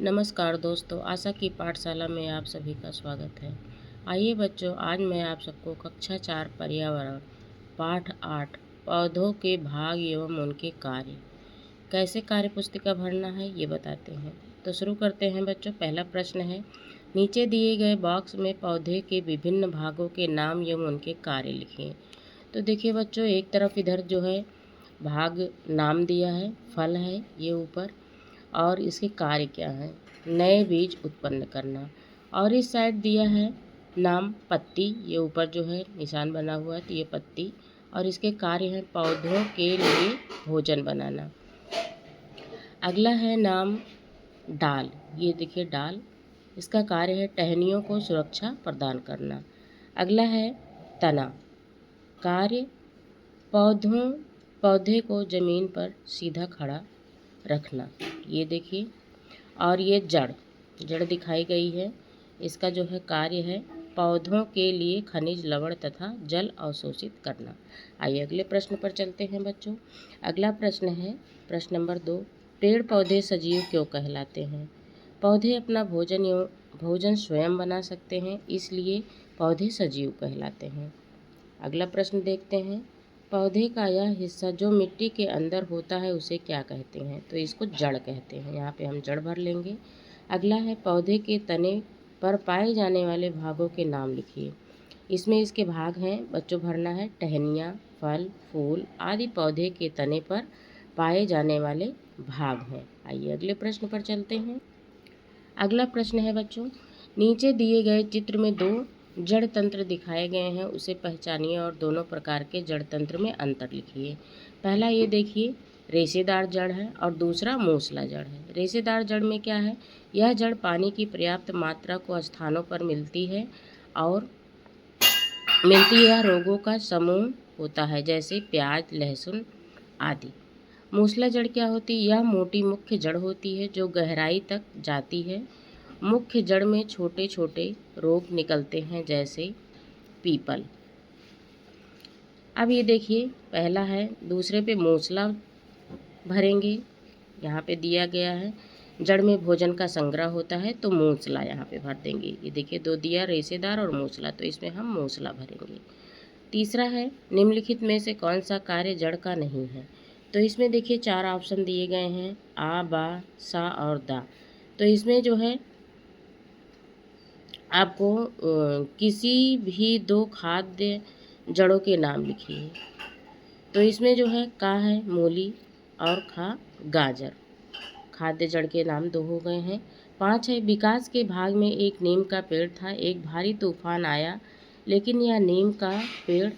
नमस्कार दोस्तों, आशा की पाठशाला में आप सभी का स्वागत है। आइए बच्चों, आज मैं आप सबको कक्षा 4 पर्यावरण पाठ 8 पौधों के भाग एवं उनके कार्य कैसे कार्य पुस्तिका भरना है ये बताते हैं। तो शुरू करते हैं बच्चों। पहला प्रश्न है, नीचे दिए गए बॉक्स में पौधे के विभिन्न भागों के नाम एवं उनके कार्य लिखिए। तो देखिए बच्चों, एक तरफ इधर जो है भाग नाम दिया है, फल है ये ऊपर, और इसके कार्य क्या है, नए बीज उत्पन्न करना। और इस साइड दिया है नाम पत्ती, ये ऊपर जो है निशान बना हुआ है तो ये पत्ती, और इसके कार्य हैं पौधों के लिए भोजन बनाना। अगला है नाम डाल, ये देखिए डाल, इसका कार्य है टहनियों को सुरक्षा प्रदान करना। अगला है तना, कार्य पौधे को ज़मीन पर सीधा खड़ा रखना, ये देखिए। और ये जड़ दिखाई गई है, इसका जो है कार्य है पौधों के लिए खनिज लवण तथा जल अवशोषित करना। आइए अगले प्रश्न पर चलते हैं बच्चों। अगला प्रश्न है प्रश्न नंबर 2, पेड़ पौधे सजीव क्यों कहलाते हैं? पौधे अपना भोजन स्वयं बना सकते हैं, इसलिए पौधे सजीव कहलाते हैं। अगला प्रश्न देखते हैं, पौधे का यह हिस्सा जो मिट्टी के अंदर होता है उसे क्या कहते हैं? तो इसको जड़ कहते हैं, यहाँ पे हम जड़ भर लेंगे। अगला है, पौधे के तने पर पाए जाने वाले भागों के नाम लिखिए। इसमें इसके भाग हैं बच्चों, भरना है टहनियाँ, फल, फूल आदि पौधे के तने पर पाए जाने वाले भाग हैं। आइए अगले प्रश्न पर चलते हैं। अगला प्रश्न है बच्चों, नीचे दिए गए चित्र में 2 जड़ तंत्र दिखाए गए हैं, उसे पहचानिए और दोनों प्रकार के जड़ तंत्र में अंतर लिखिए। पहला ये देखिए, रेशेदार जड़ है और दूसरा मूसला जड़ है। रेशेदार जड़ में क्या है, यह जड़ पानी की पर्याप्त मात्रा को स्थानों पर मिलती है, यह रोगों का समूह होता है, जैसे प्याज, लहसुन आदि। मूसला जड़ क्या होती है, यह मोटी मुख्य जड़ होती है जो गहराई तक जाती है। मुख्य जड़ में छोटे छोटे रोग निकलते हैं, जैसे पीपल। अब ये देखिए, पहला है, दूसरे पे मूसला भरेंगे, यहाँ पे दिया गया है जड़ में भोजन का संग्रह होता है तो मूसला यहाँ पे भर देंगे। ये देखिए 2 दिया, रेशेदार और मूसला, तो इसमें हम मूसला भरेंगे। तीसरा है, निम्नलिखित में से कौन सा कार्य जड़ का नहीं है? तो इसमें देखिए 4 ऑप्शन दिए गए हैं, आ, बा, सा और दा। तो इसमें जो है आपको किसी भी 2 खाद्य जड़ों के नाम लिखिए। तो इसमें जो है का है मूली और खा गाजर। खाद्य जड़ के नाम 2 हो गए हैं। 5 है, विकास के भाग में एक नीम का पेड़ था, एक भारी तूफान आया लेकिन यह नीम का पेड़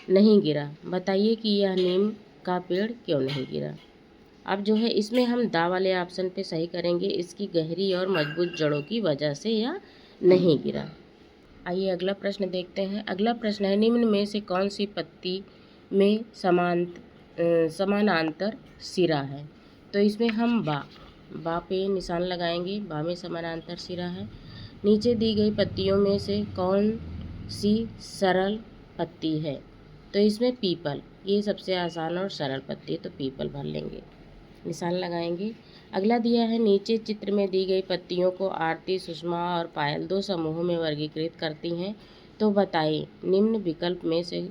नहीं गिरा। बताइए कि यह नीम का पेड़ क्यों नहीं गिरा? अब जो है इसमें हम दा वाले ऑप्शन पे सही करेंगे, इसकी गहरी और मजबूत जड़ों की वजह से यह नहीं गिरा। आइए अगला प्रश्न देखते हैं। अगला प्रश्न है, निम्न में से कौन सी पत्ती में समानांतर सिरा है? तो इसमें हम बा पे निशान लगाएंगे, बा में समानांतर सिरा है। नीचे दी गई पत्तियों में से कौन सी सरल पत्ती है? तो इसमें पीपल, ये सबसे आसान और सरल पत्ती है तो पीपल भर लेंगे, निशान लगाएंगे। अगला दिया है, नीचे चित्र में दी गई पत्तियों को आरती, सुषमा और पायल 2 समूहों में वर्गीकृत करती हैं, तो बताइए निम्न विकल्प में से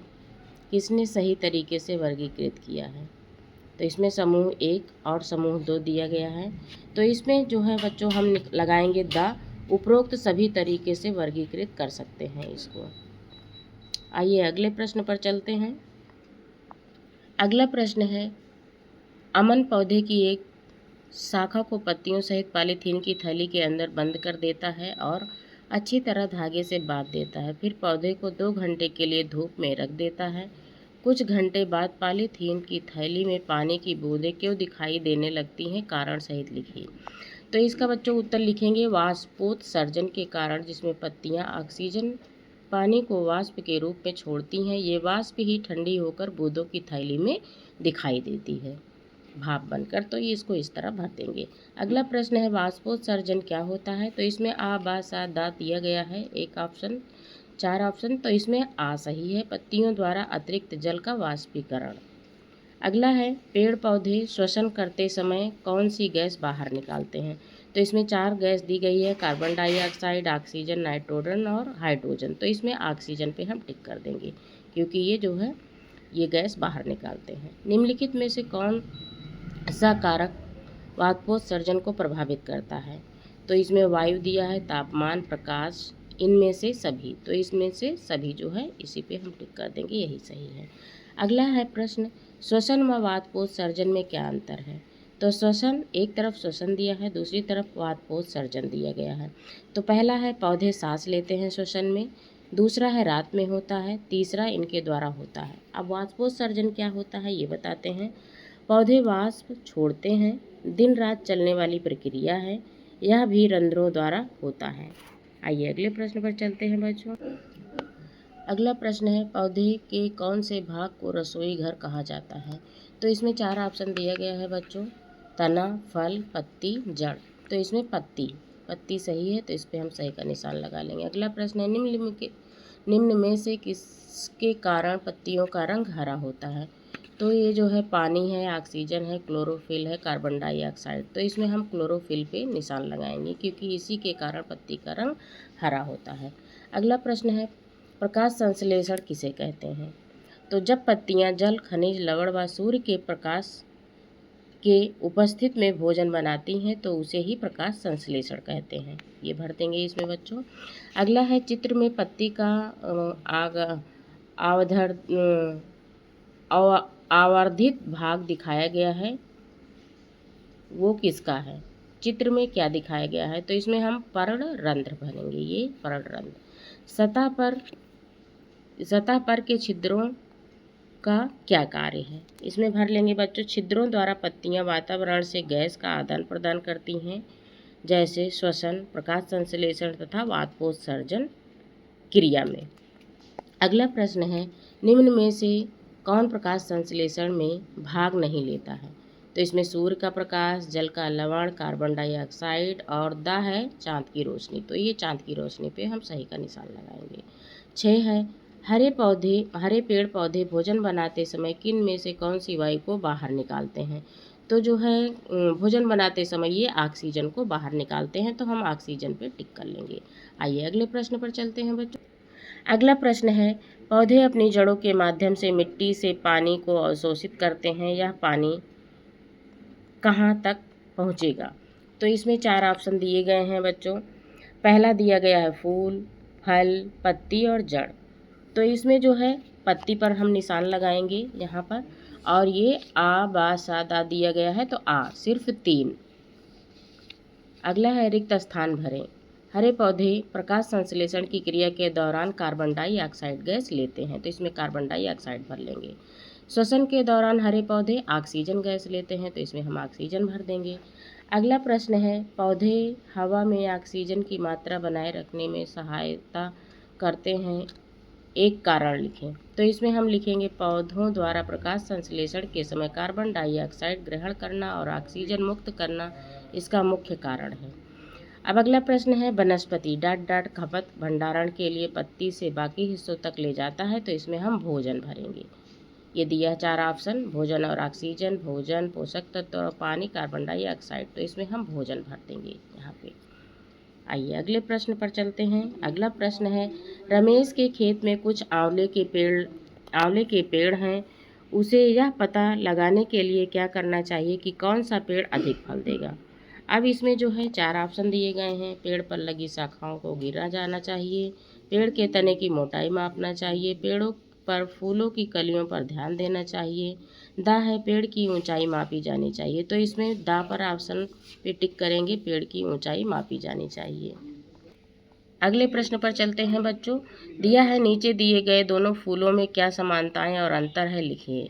किसने सही तरीके से वर्गीकृत किया है? तो इसमें समूह 1 और समूह 2 दिया गया है। तो इसमें जो है बच्चों हम लगाएंगे दा, उपरोक्त सभी तरीके से वर्गीकृत कर सकते हैं इसको। आइए अगले प्रश्न पर चलते हैं। अगला प्रश्न है, अमन पौधे की एक शाखा को पत्तियों सहित पॉलीथीन की थैली के अंदर बंद कर देता है और अच्छी तरह धागे से बांध देता है। फिर पौधे को 2 घंटे के लिए धूप में रख देता है। कुछ घंटे बाद पॉलीथीन की थैली में पानी की बूंदें क्यों दिखाई देने लगती हैं? कारण सहित लिखिए। तो इसका बच्चों उत्तर लिखेंगे, वाष्पोत्सर्जन के कारण, जिसमें पत्तियां ऑक्सीजन पानी को वाष्प के रूप में छोड़ती हैं। ये वाष्प ही ठंडी होकर बूंदों की थैली में दिखाई देती है भाप बनकर, तो ये इसको इस तरह भर देंगे। अगला प्रश्न है, वाष्पोत्सर्जन क्या होता है? तो इसमें आ, बा, सा, दा दिया गया है, एक ऑप्शन, 4 ऑप्शन, तो इसमें आ सही है, पत्तियों द्वारा अतिरिक्त जल का वाष्पीकरण। अगला है पेड़ पौधे श्वसन करते समय कौन सी गैस बाहर निकालते हैं। तो इसमें 4 गैस दी गई है, कार्बन डाइऑक्साइड, ऑक्सीजन, नाइट्रोजन और हाइड्रोजन। तो इसमें ऑक्सीजन पे हम टिक कर देंगे क्योंकि ये जो है ये गैस बाहर निकालते हैं। निम्नलिखित में से कौन सा कारक वाष्पोत्सर्जन को प्रभावित करता है। तो इसमें वायु दिया है, तापमान, प्रकाश, इनमें से सभी। तो इसमें से सभी जो है इसी पे हम टिक कर देंगे, यही सही है। अगला है प्रश्न, श्वसन व वाष्पोत्सर्जन में क्या अंतर है। तो श्वसन, एक तरफ श्वसन दिया है, दूसरी तरफ वाष्पोत्सर्जन दिया गया है। तो पहला है पौधे सांस लेते हैं श्वसन में, दूसरा है रात में होता है, तीसरा इनके द्वारा होता है। अब वाष्पोत्सर्जन क्या होता है ये बताते हैं। पौधे वाष्प छोड़ते हैं, दिन रात चलने वाली प्रक्रिया है, यह भी रंध्रों द्वारा होता है। आइए अगले प्रश्न पर चलते हैं बच्चों। अगला प्रश्न है पौधे के कौन से भाग को रसोई घर कहा जाता है। तो इसमें 4 ऑप्शन दिया गया है बच्चों, तना, फल, पत्ती, जड़। तो इसमें पत्ती सही है, तो इस पर हम सही का निशान लगा लेंगे। अगला प्रश्न है निम्न में से किसके कारण पत्तियों का रंग हरा होता है। तो ये जो है पानी है, ऑक्सीजन है, क्लोरोफिल है, कार्बन डाइऑक्साइड। तो इसमें हम क्लोरोफिल पे निशान लगाएंगे क्योंकि इसी के कारण पत्ती का रंग हरा होता है। अगला प्रश्न है प्रकाश संश्लेषण किसे कहते हैं। तो जब पत्तियां जल, खनिज, लवण व सूर्य के प्रकाश के उपस्थित में भोजन बनाती हैं तो उसे ही प्रकाश संश्लेषण कहते हैं। ये भर देंगे इसमें बच्चों। अगला है चित्र में पत्ती का आवर्धित भाग दिखाया गया है, वो किसका है। चित्र में क्या दिखाया गया है। तो इसमें हम पर्णरंध्र भरेंगे, ये पर्णरंध्र। सतह पर के छिद्रों का क्या कार्य है। इसमें भर लेंगे बच्चों, छिद्रों द्वारा पत्तियां वातावरण से गैस का आदान प्रदान करती हैं, जैसे श्वसन, प्रकाश संश्लेषण तथा वाष्पोत्सर्जन क्रिया में। अगला प्रश्न है निम्न में से कौन प्रकाश संश्लेषण में भाग नहीं लेता है। तो इसमें सूर्य का प्रकाश, जल का लवण, कार्बन डाइऑक्साइड और द है चांद की रोशनी। तो ये चांद की रोशनी पे हम सही का निशान लगाएंगे। 6 है हरे पेड़ पौधे भोजन बनाते समय किन में से कौन सी वायु को बाहर निकालते हैं। तो जो है भोजन बनाते समय ये ऑक्सीजन को बाहर निकालते हैं, तो हम ऑक्सीजन पे टिक कर लेंगे। आइए अगले प्रश्न पर चलते हैं बच्चों। अगला प्रश्न है पौधे अपनी जड़ों के माध्यम से मिट्टी से पानी को अवशोषित करते हैं, यह पानी कहाँ तक पहुँचेगा। तो इसमें 4 ऑप्शन दिए गए हैं बच्चों। पहला दिया गया है फूल, फल, पत्ती और जड़। तो इसमें जो है पत्ती पर हम निशान लगाएंगे यहाँ पर, और ये आ, बा, सा, दा दिया गया है तो आ सिर्फ 3। अगला है रिक्त स्थान भरें। हरे पौधे प्रकाश संश्लेषण की क्रिया के दौरान कार्बन डाइऑक्साइड गैस लेते हैं, तो इसमें कार्बन डाइऑक्साइड भर लेंगे। श्वसन के दौरान हरे पौधे ऑक्सीजन गैस लेते हैं, तो इसमें हम ऑक्सीजन भर देंगे। अगला प्रश्न है पौधे हवा में ऑक्सीजन की मात्रा बनाए रखने में सहायता करते हैं, एक कारण लिखें। तो इसमें हम लिखेंगे पौधों द्वारा प्रकाश संश्लेषण के समय कार्बन डाइऑक्साइड ग्रहण करना और ऑक्सीजन मुक्त करना इसका मुख्य कारण है। अब अगला प्रश्न है वनस्पति खपत भंडारण के लिए पत्ती से बाकी हिस्सों तक ले जाता है, तो इसमें हम भोजन भरेंगे। ये दिया 4 ऑप्शन, भोजन और ऑक्सीजन, भोजन, पोषक तत्व और पानी, कार्बन डाइऑक्साइड। तो इसमें हम भोजन भर देंगे यहाँ पे। आइए अगले प्रश्न पर चलते हैं। अगला प्रश्न है रमेश के खेत में कुछ आंवले के पेड़ हैं, उसे यह पता लगाने के लिए क्या करना चाहिए कि कौन सा पेड़ अधिक फल देगा। अब इसमें जो है 4 ऑप्शन दिए गए हैं। पेड़ पर लगी शाखाओं को गिरा जाना चाहिए, पेड़ के तने की मोटाई मापना चाहिए, पेड़ों पर फूलों की कलियों पर ध्यान देना चाहिए, दा है पेड़ की ऊंचाई मापी जानी चाहिए। तो इसमें दा पर ऑप्शन पे टिक करेंगे, पेड़ की ऊंचाई मापी जानी चाहिए। अगले प्रश्न पर चलते हैं बच्चों। दिया है नीचे दिए गए दोनों फूलों में क्या समानताएं और अंतर है, लिखिए।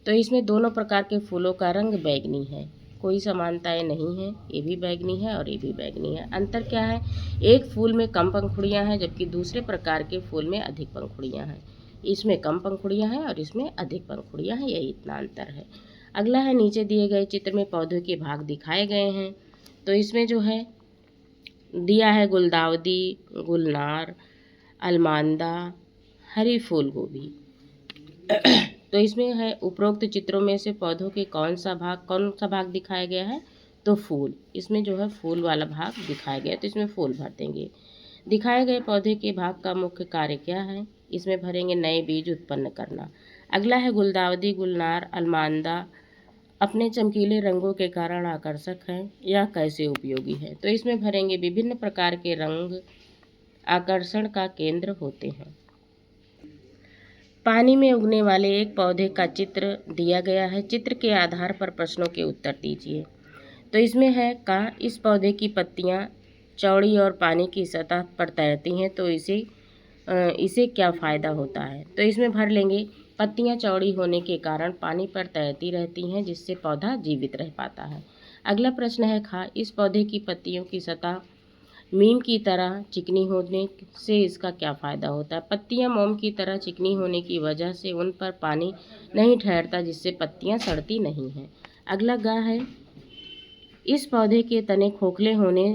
तो इसमें दोनों प्रकार के फूलों का रंग बैंगनी है, कोई समानताएं नहीं है। ये भी बैंगनी है और ये भी बैंगनी है। अंतर क्या है, एक फूल में कम पंखुड़ियां हैं जबकि दूसरे प्रकार के फूल में अधिक पंखुड़ियां हैं। इसमें कम पंखुड़ियां हैं और इसमें अधिक पंखुड़ियां हैं, यही इतना अंतर है। अगला है नीचे दिए गए चित्र में पौधों के भाग दिखाए गए हैं। तो इसमें जो है दिया है गुलदाउदी, गुलनार, अलमांदा, हरी फूल गोभी। तो इसमें है उपरोक्त चित्रों में से पौधों के कौन सा भाग दिखाया गया है, तो फूल। इसमें जो है फूल वाला भाग दिखाया गया है, तो इसमें फूल भर देंगे। दिखाए गए पौधे के भाग का मुख्य कार्य क्या है, इसमें भरेंगे नए बीज उत्पन्न करना। अगला है गुलदाउदी, गुलनार, अलमांदा अपने चमकीले रंगों के कारण आकर्षक हैं या कैसे उपयोगी है, तो इसमें भरेंगे विभिन्न प्रकार के रंग आकर्षण का केंद्र होते हैं। पानी में उगने वाले एक पौधे का चित्र दिया गया है। चित्र के आधार पर प्रश्नों के उत्तर दीजिए। तो इसमें है का इस पौधे की पत्तियां चौड़ी और पानी की सतह पर तैरती हैं, तो इसे क्या फ़ायदा होता है, तो इसमें भर लेंगे पत्तियां चौड़ी होने के कारण पानी पर तैरती रहती हैं, जिससे पौधा जीवित रह पाता है। अगला प्रश्न है खा इस पौधे की पत्तियों की सतह मोम की तरह चिकनी होने से इसका क्या फ़ायदा होता है। पत्तियां मोम की तरह चिकनी होने की वजह से उन पर पानी नहीं ठहरता, जिससे पत्तियां सड़ती नहीं हैं। अगला गा है इस पौधे के तने खोखले होने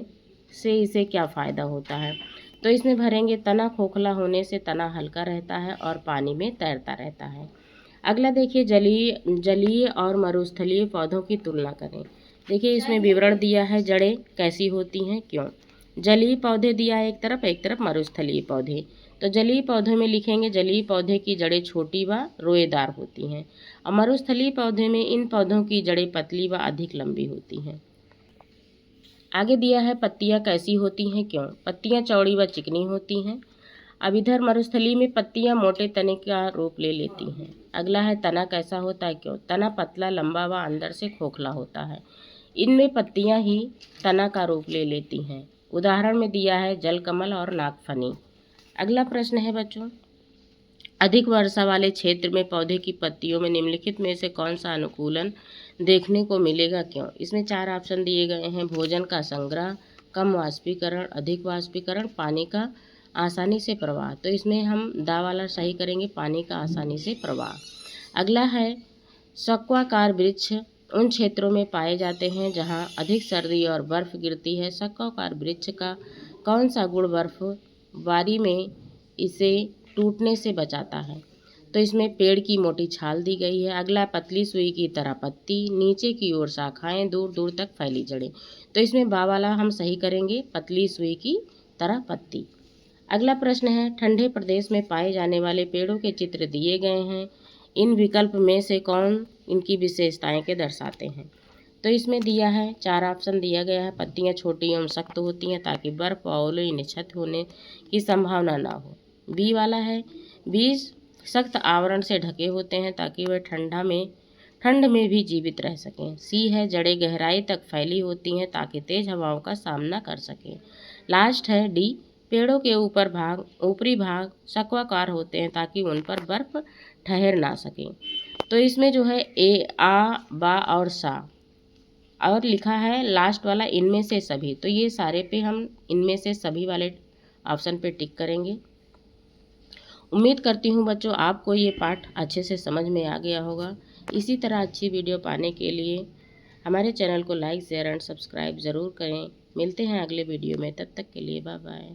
से इसे क्या फ़ायदा होता है, तो इसमें भरेंगे तना खोखला होने से तना हल्का रहता है और पानी में तैरता रहता है। अगला देखिए जलीय और मरुस्थलीय पौधों की तुलना करें। देखिए इसमें विवरण दिया है जड़ें कैसी होती हैं, क्यों। जलीय पौधे दिया है एक तरफ मरुस्थलीय पौधे। तो जलीय पौधों में लिखेंगे जलीय पौधे की जड़ें छोटी व रोएदार होती हैं और मरुस्थलीय पौधे में इन पौधों की जड़ें पतली व अधिक लंबी होती हैं। आगे दिया है पत्तियां कैसी होती हैं, क्यों। पत्तियां चौड़ी व चिकनी होती हैं। अब इधर मरुस्थलीय में पत्तियां मोटे तने का रूप ले लेती हैं। अगला है तना कैसा होता है, क्यों। तना पतला लंबा व अंदर से खोखला होता है। इनमें पत्तियां ही तना का रूप ले लेती हैं। उदाहरण में दिया है जलकमल और नागफनी। अगला प्रश्न है बच्चों, अधिक वर्षा वाले क्षेत्र में पौधे की पत्तियों में निम्नलिखित में से कौन सा अनुकूलन देखने को मिलेगा, क्यों। इसमें 4 ऑप्शन दिए गए हैं। भोजन का संग्रह, कम वाष्पीकरण, अधिक वाष्पीकरण, पानी का आसानी से प्रवाह। तो इसमें हम दा वाला सही करेंगे, पानी का आसानी से प्रवाह। अगला है शक्वाकार वृक्ष उन क्षेत्रों में पाए जाते हैं जहां अधिक सर्दी और बर्फ गिरती है। शक्वाकार वृक्ष का कौन सा गुण बर्फबारी में इसे टूटने से बचाता है, तो इसमें पेड़ की मोटी छाल दी गई है। अगला पतली सुई की तरह पत्ती, नीचे की ओर शाखाएं, दूर दूर तक फैली जड़ें। तो इसमें बा वाला हम सही करेंगे, पतली सुई की तरह पत्ती। अगला प्रश्न है ठंडे प्रदेश में पाए जाने वाले पेड़ों के चित्र दिए गए हैं। इन विकल्प में से कौन इनकी विशेषताएं के दर्शाते हैं, तो इसमें दिया है 4 ऑप्शन दिया गया है। पत्तियां छोटी एवं सख्त होती हैं ताकि बर्फ व ओले इन्हें क्षत होने की संभावना ना हो। बी वाला है बीज सख्त आवरण से ढके होते हैं ताकि वे ठंड में भी जीवित रह सकें। सी है जड़ें गहराई तक फैली होती हैं ताकि तेज हवाओं का सामना कर सकें। लास्ट है डी पेड़ों के ऊपरी भाग शक्वाकार होते हैं ताकि उन पर बर्फ ठहर ना सके। तो इसमें जो है ए, आ, बा और सा और लिखा है लास्ट वाला इनमें से सभी। तो ये सारे पे हम इनमें से सभी वाले ऑप्शन पे टिक करेंगे। उम्मीद करती हूँ बच्चों आपको ये पाठ अच्छे से समझ में आ गया होगा। इसी तरह अच्छी वीडियो पाने के लिए हमारे चैनल को लाइक शेयर एंड सब्सक्राइब ज़रूर करें। मिलते हैं अगले वीडियो में, तब तक के लिए बाय बाय।